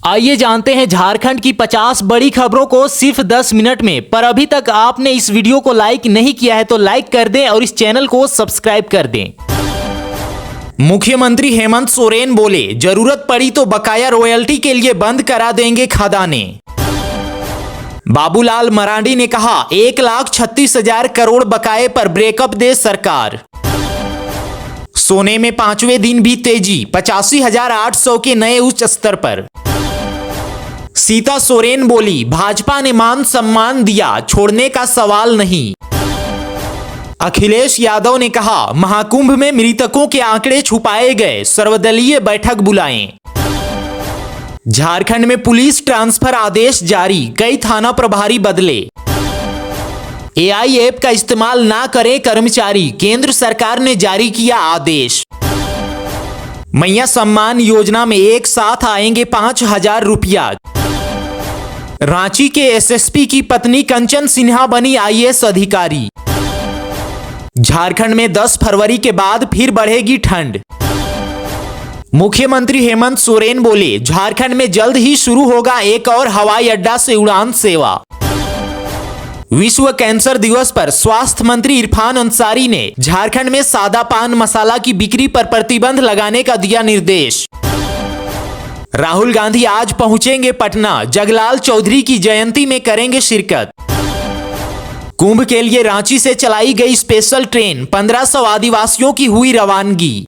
आइए जानते हैं झारखंड की 50 बड़ी खबरों को सिर्फ 10 मिनट में। पर अभी तक आपने इस वीडियो को लाइक नहीं किया है तो लाइक कर दें और इस चैनल को सब्सक्राइब कर दें। मुख्यमंत्री हेमंत सोरेन बोले, जरूरत पड़ी तो बकाया रॉयल्टी के लिए बंद करा देंगे खदानें। बाबूलाल मरांडी ने कहा, 1,36,000 करोड़ बकाए पर ब्रेकअप दे सरकार। सोने में 5वें दिन भी तेजी, 85,800 के नए उच्च स्तर पर। सीता सोरेन बोली, भाजपा ने मान सम्मान दिया, छोड़ने का सवाल नहीं। अखिलेश यादव ने कहा, महाकुंभ में मृतकों के आंकड़े छुपाए गए, सर्वदलीय बैठक बुलाएं। झारखंड में पुलिस ट्रांसफर आदेश जारी, कई थाना प्रभारी बदले। एआई ऐप का इस्तेमाल ना करें कर्मचारी, केंद्र सरकार ने जारी किया आदेश। मैया सम्मान योजना में एक साथ आएंगे 5,000 रुपया। रांची के एसएसपी की पत्नी कंचन सिन्हा बनी आईएएस अधिकारी। झारखंड में 10 फरवरी के बाद फिर बढ़ेगी ठंड। मुख्यमंत्री हेमंत सोरेन बोले, झारखंड में जल्द ही शुरू होगा एक और हवाई अड्डा से उड़ान सेवा। विश्व कैंसर दिवस पर स्वास्थ्य मंत्री इरफान अंसारी ने झारखंड में सादा पान मसाला की बिक्री पर प्रतिबंध लगाने का दिया निर्देश। राहुल गांधी आज पहुंचेंगे पटना, जगलाल चौधरी की जयंती में करेंगे शिरकत। कुंभ के लिए रांची से चलाई गई स्पेशल ट्रेन, 1500 आदिवासियों की हुई रवानगी।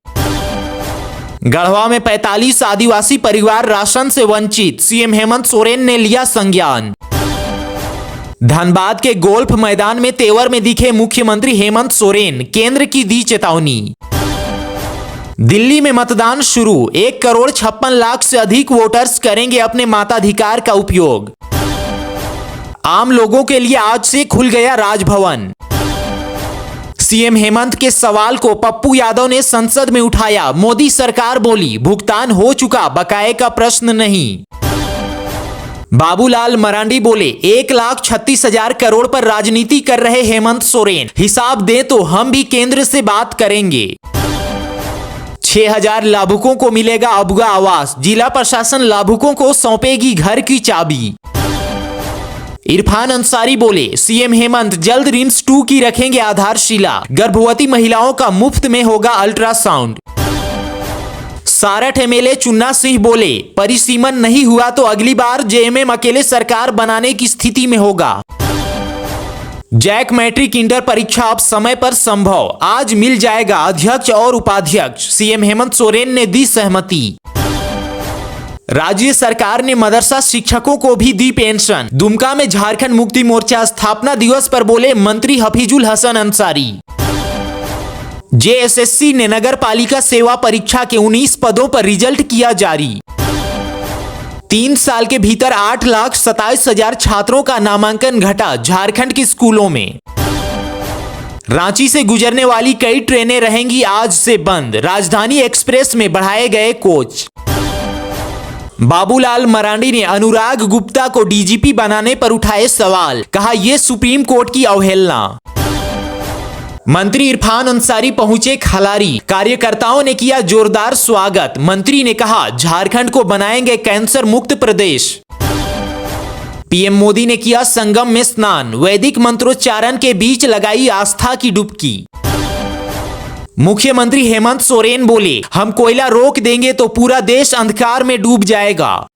गढ़वा में 45 आदिवासी परिवार राशन से वंचित, सीएम हेमंत सोरेन ने लिया संज्ञान। धनबाद के गोल्फ मैदान में तेवर में दिखे मुख्यमंत्री हेमंत सोरेन, केंद्र की दी चेतावनी। दिल्ली में मतदान शुरू, 1,56,00,000 से अधिक वोटर्स करेंगे अपने मताधिकार का उपयोग। आम लोगों के लिए आज से खुल गया राजभवन। सीएम हेमंत के सवाल को पप्पू यादव ने संसद में उठाया, मोदी सरकार बोली, भुगतान हो चुका, बकाए का प्रश्न नहीं। बाबूलाल मरांडी बोले, 1,36,000 करोड़ पर राजनीति कर रहे हेमंत सोरेन, हिसाब दे तो हम भी केंद्र से बात करेंगे। 6,000 लाभुकों को मिलेगा अबुआ आवास, जिला प्रशासन लाभुकों को सौंपेगी घर की चाबी। इरफान अंसारी बोले, सीएम हेमंत जल्द रिम्स 2 की रखेंगे आधारशिला, गर्भवती महिलाओं का मुफ्त में होगा अल्ट्रासाउंड। सारठ एमएलए चुन्ना सिंह बोले, परिसीमन नहीं हुआ तो अगली बार जेएमएम अकेले सरकार बनाने की स्थिति में होगा। जैक मैट्रिक इंटर परीक्षा अब समय पर संभव, आज मिल जाएगा अध्यक्ष और उपाध्यक्ष, सीएम हेमंत सोरेन ने दी सहमति। राज्य सरकार ने मदरसा शिक्षकों को भी दी पेंशन। दुमका में झारखंड मुक्ति मोर्चा स्थापना दिवस पर बोले मंत्री हफीजुल हसन अंसारी। जेएसएससी ने नगर पालिका सेवा परीक्षा के 19 पदों पर रिजल्ट किया जारी। 3 साल के भीतर 8,27,000 छात्रों का नामांकन घटा झारखंड के स्कूलों में। रांची से गुजरने वाली कई ट्रेनें रहेंगी आज से बंद, राजधानी एक्सप्रेस में बढ़ाए गए कोच। बाबूलाल मरांडी ने अनुराग गुप्ता को डीजीपी बनाने पर उठाए सवाल, कहा यह सुप्रीम कोर्ट की अवहेलना। मंत्री इरफान अंसारी पहुंचे खलारी, कार्यकर्ताओं ने किया जोरदार स्वागत। मंत्री ने कहा, झारखंड को बनाएंगे कैंसर मुक्त प्रदेश। पीएम मोदी ने किया संगम में स्नान, वैदिक मंत्रोच्चारण के बीच लगाई आस्था की डुबकी। मुख्यमंत्री हेमंत सोरेन बोले, हम कोयला रोक देंगे तो पूरा देश अंधकार में डूब जाएगा।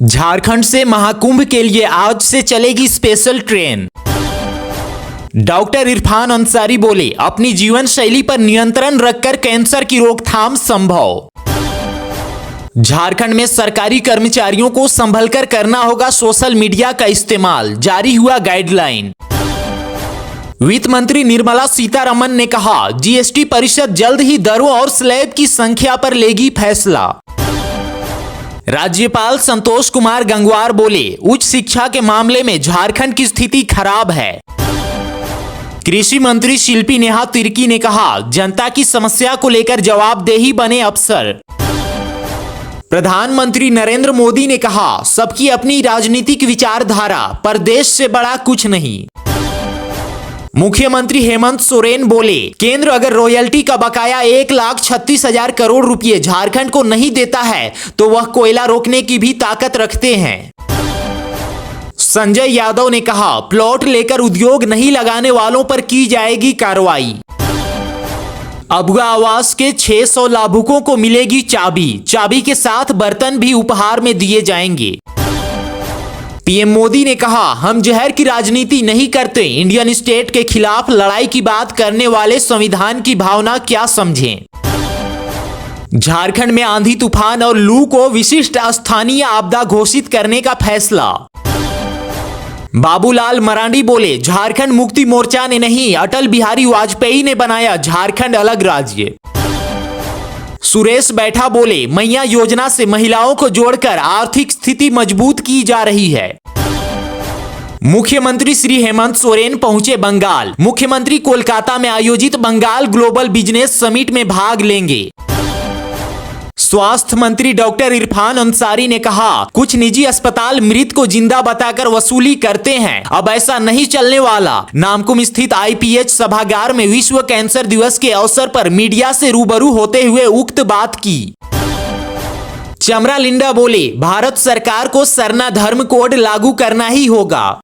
झारखंड से महाकुंभ के लिए आज से चलेगी special train. Doctor Irfan Ansari बोले, अपनी जीवन शैली पर नियंत्रण रखकर कैंसर की रोकथाम संभव। झारखंड में सरकारी कर्मचारियों को संभलकर करना होगा सोशल मीडिया का इस्तेमाल, जारी हुआ गाइडलाइन। वित्त मंत्री निर्मला सीतारमण ने कहा, जीएसटी परिषद जल्द ही दरों और स्लैब की संख्या पर लेगी फैसला। राज्यपाल संतोष कुमार गंगवार बोले, उच्च शिक्षा के मामले में झारखंड की स्थिति खराब है। कृषि मंत्री शिल्पी नेहा तिर्की ने कहा, जनता की समस्या को लेकर जवाबदेही बने अफसर। प्रधानमंत्री नरेंद्र मोदी ने कहा, सबकी अपनी राजनीतिक विचारधारा, पर देश से बड़ा कुछ नहीं। मुख्यमंत्री हेमंत सोरेन बोले, केंद्र अगर रॉयल्टी का बकाया 1,36,000 करोड़ रुपए झारखंड को नहीं देता है तो वह कोयला रोकने की भी ताकत रखते हैं। संजय यादव ने कहा, प्लॉट लेकर उद्योग नहीं लगाने वालों पर की जाएगी कार्रवाई। अबुआ आवास के 600 लाभुकों को मिलेगी चाबी, चाबी के साथ बर्तन भी उपहार में दिए जाएंगे। पीएम मोदी ने कहा, हम जहर की राजनीति नहीं करते, इंडियन स्टेट के खिलाफ लड़ाई की बात करने वाले संविधान की भावना क्या समझें। झारखंड में आंधी तूफान और लू को विशिष्ट स्थानीय आपदा घोषित करने का फैसला। बाबूलाल मरांडी बोले, झारखंड मुक्ति मोर्चा ने नहीं, अटल बिहारी वाजपेयी ने बनाया झारखंड अलग राज्य। सुरेश बैठा बोले, मैया योजना से महिलाओं को जोड़कर आर्थिक स्थिति मजबूत की जा रही है। मुख्यमंत्री श्री हेमंत सोरेन पहुंचे बंगाल, मुख्यमंत्री कोलकाता में आयोजित बंगाल ग्लोबल बिजनेस समिट में भाग लेंगे। स्वास्थ्य मंत्री डॉक्टर इरफान अंसारी ने कहा, कुछ निजी अस्पताल मृत को जिंदा बताकर वसूली करते हैं, अब ऐसा नहीं चलने वाला। नामकुम स्थित आईपीएच सभागार में विश्व कैंसर दिवस के अवसर पर मीडिया से रूबरू होते हुए उक्त बात की। चमरा लिंडा बोले, भारत सरकार को सरना धर्म कोड लागू करना ही होगा।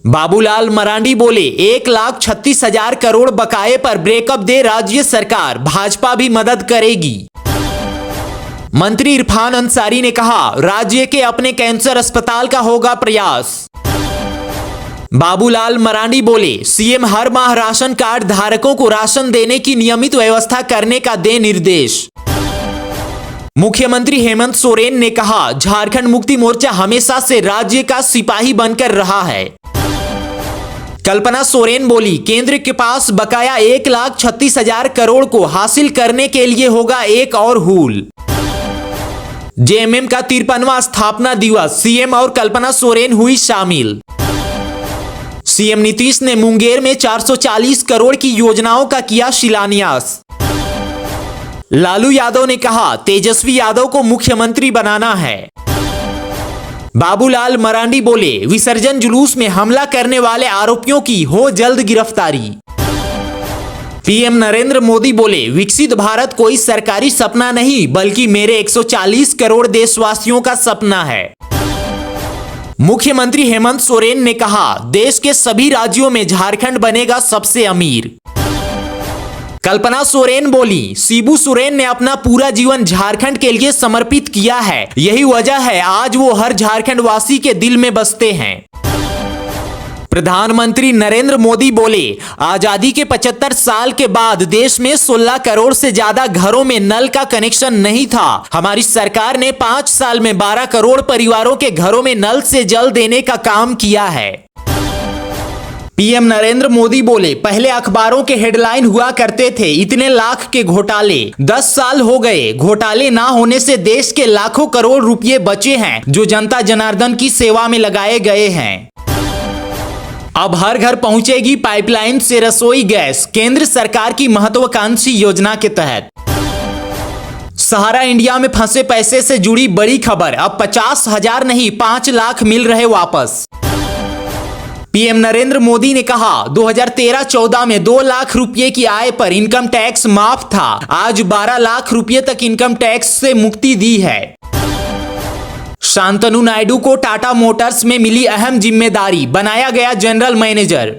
बाबूलाल मरांडी बोले, 1,36,000 करोड़ बकाये पर ब्रेकअप दे राज्य सरकार, भाजपा भी मदद करेगी। मंत्री इरफान अंसारी ने कहा, राज्य के अपने कैंसर अस्पताल का होगा प्रयास। बाबूलाल मरांडी बोले, सीएम हर माह राशन कार्ड धारकों को राशन देने की नियमित व्यवस्था करने का दे निर्देश। मुख्यमंत्री हेमंत सोरेन ने कहा, झारखंड मुक्ति मोर्चा हमेशा से राज्य का सिपाही बनकर रहा है। कल्पना सोरेन बोली, केंद्र के पास बकाया 1,36,000 करोड़ को हासिल करने के लिए होगा एक और हूल। जेएमएम का 53वां स्थापना दिवस, सीएम और कल्पना सोरेन हुई शामिल। सीएम नीतीश ने मुंगेर में 440 करोड़ की योजनाओं का किया शिलान्यास। लालू यादव ने कहा, तेजस्वी यादव को मुख्यमंत्री बनाना है। बाबूलाल मरांडी बोले, विसर्जन जुलूस में हमला करने वाले आरोपियों की हो जल्द गिरफ्तारी। पीएम नरेंद्र मोदी बोले, विकसित भारत कोई सरकारी सपना नहीं बल्कि मेरे 140 करोड़ देशवासियों का सपना है। मुख्यमंत्री हेमंत सोरेन ने कहा, देश के सभी राज्यों में झारखंड बनेगा सबसे अमीर। कल्पना सोरेन बोली, शिबू सोरेन ने अपना पूरा जीवन झारखंड के लिए समर्पित किया है, यही वजह है आज वो हर झारखंड वासी के दिल में बसते हैं। प्रधानमंत्री नरेंद्र मोदी बोले, आजादी के 75 साल के बाद देश में 16 करोड़ से ज्यादा घरों में नल का कनेक्शन नहीं था। हमारी सरकार ने 5 साल में 12 करोड़ परिवारों के घरों में नल से जल देने का काम किया है। पीएम नरेंद्र मोदी बोले, पहले अखबारों के हेडलाइन हुआ करते थे, इतने लाख के घोटाले, 10 साल हो गए, घोटाले ना होने से देश के लाखों करोड़ रुपए बचे हैं जो जनता जनार्दन की सेवा में लगाए गए हैं। अब हर घर पहुंचेगी पाइपलाइन से रसोई गैस, केंद्र सरकार की महत्वाकांक्षी योजना के तहत। सहारा इंडिया में फंसे पैसे से जुड़ी बड़ी खबर, अब 50,000 नहीं 5 लाख मिल रहे वापस। पीएम नरेंद्र मोदी ने कहा, 2013-14 में 2 लाख रुपए की आय पर इनकम टैक्स माफ था, आज 12 लाख रुपए तक इनकम टैक्स से मुक्ति दी है। शांतनु नायडू को टाटा मोटर्स में मिली अहम जिम्मेदारी, बनाया गया जनरल मैनेजर।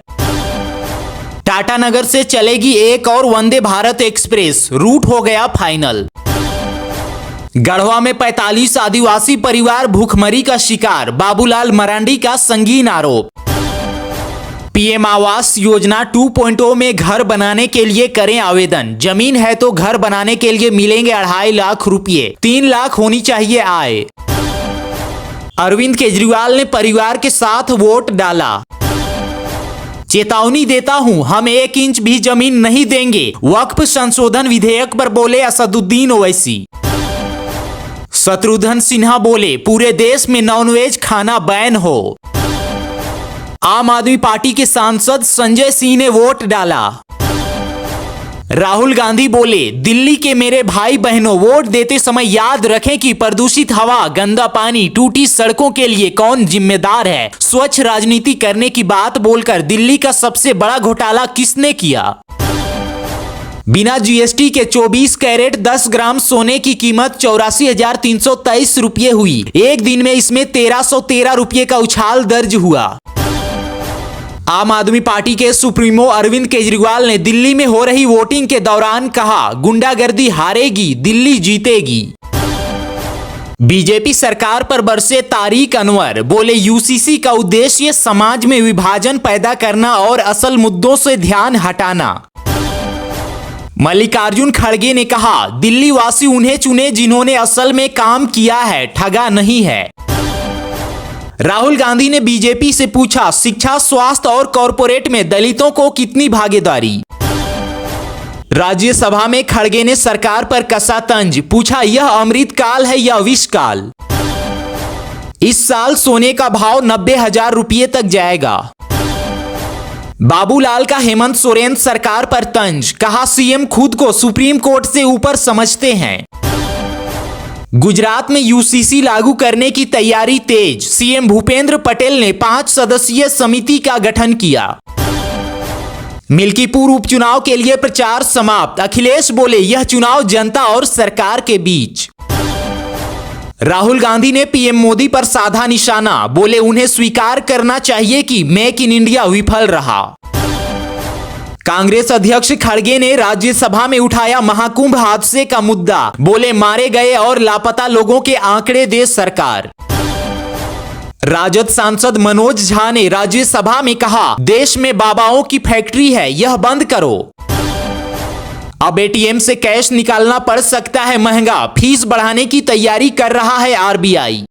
टाटा नगर से चलेगी एक और वंदे भारत एक्सप्रेस, रूट हो गया फाइनल। गढ़वा में 45 आदिवासी परिवार भूखमरी का शिकार, बाबूलाल मरांडी का संगीन आरोप। पीएम आवास योजना 2.0 में घर बनाने के लिए करें आवेदन, जमीन है तो घर बनाने के लिए मिलेंगे 2.5 लाख रुपए, 3 लाख होनी चाहिए आय। अरविंद केजरीवाल ने परिवार के साथ वोट डाला। चेतावनी देता हूं, हम 1 इंच भी जमीन नहीं देंगे, वक्फ संशोधन विधेयक पर बोले असदुद्दीन ओवैसी। शत्रुघ्न सिन्हा बोले, पूरे देश में नॉनवेज खाना बैन हो। आम आदमी पार्टी के सांसद संजय सिंह ने वोट डाला। राहुल गांधी बोले, दिल्ली के मेरे भाई बहनों, वोट देते समय याद रखें कि प्रदूषित हवा, गंदा पानी, टूटी सड़कों के लिए कौन जिम्मेदार है। स्वच्छ राजनीति करने की बात बोलकर दिल्ली का सबसे बड़ा घोटाला किसने किया। बिना जीएसटी के 24 कैरेट 10 ग्राम सोने की कीमत 84,323 रुपये हुई। एक दिन में इसमें 1,313 रुपये का उछाल दर्ज हुआ। आम आदमी पार्टी के सुप्रीमो अरविंद केजरीवाल ने दिल्ली में हो रही वोटिंग के दौरान कहा, गुंडागर्दी हारेगी, दिल्ली जीतेगी। बीजेपी सरकार पर बरसे तारिक अनवर, बोले यूसीसी का उद्देश्य समाज में विभाजन पैदा करना और असल मुद्दों से ध्यान हटाना। मल्लिकार्जुन खड़गे ने कहा, दिल्ली वासी उन्हें चुने जिन्होंने असल में काम किया है, ठगा नहीं है। राहुल गांधी ने बीजेपी से पूछा, शिक्षा, स्वास्थ्य और कॉरपोरेट में दलितों को कितनी भागीदारी। राज्यसभा में खड़गे ने सरकार पर कसा तंज, पूछा, यह अमृत काल है या विष काल। इस साल सोने का भाव 90,000 रुपये तक जाएगा। बाबूलाल का हेमंत सोरेन सरकार पर तंज, कहा, सीएम खुद को सुप्रीम कोर्ट से ऊपर समझते हैं। गुजरात में यूसीसी लागू करने की तैयारी तेज, सीएम भूपेंद्र पटेल ने 5 सदस्यीय समिति का गठन किया। मिल्कीपुर उपचुनाव के लिए प्रचार समाप्त, अखिलेश बोले, यह चुनाव जनता और सरकार के बीच। राहुल गांधी ने पीएम मोदी पर साधा निशाना, बोले, उन्हें स्वीकार करना चाहिए कि मेक इन इंडिया विफल रहा। कांग्रेस अध्यक्ष खड़गे ने राज्यसभा में उठाया महाकुंभ हादसे का मुद्दा, बोले, मारे गए और लापता लोगों के आंकड़े दे सरकार। राजद सांसद मनोज झा ने राज्यसभा में कहा, देश में बाबाओं की फैक्ट्री है, यह बंद करो। अब एटीएम से कैश निकालना पड़ सकता है महंगा, फीस बढ़ाने की तैयारी कर रहा है आरबीआई।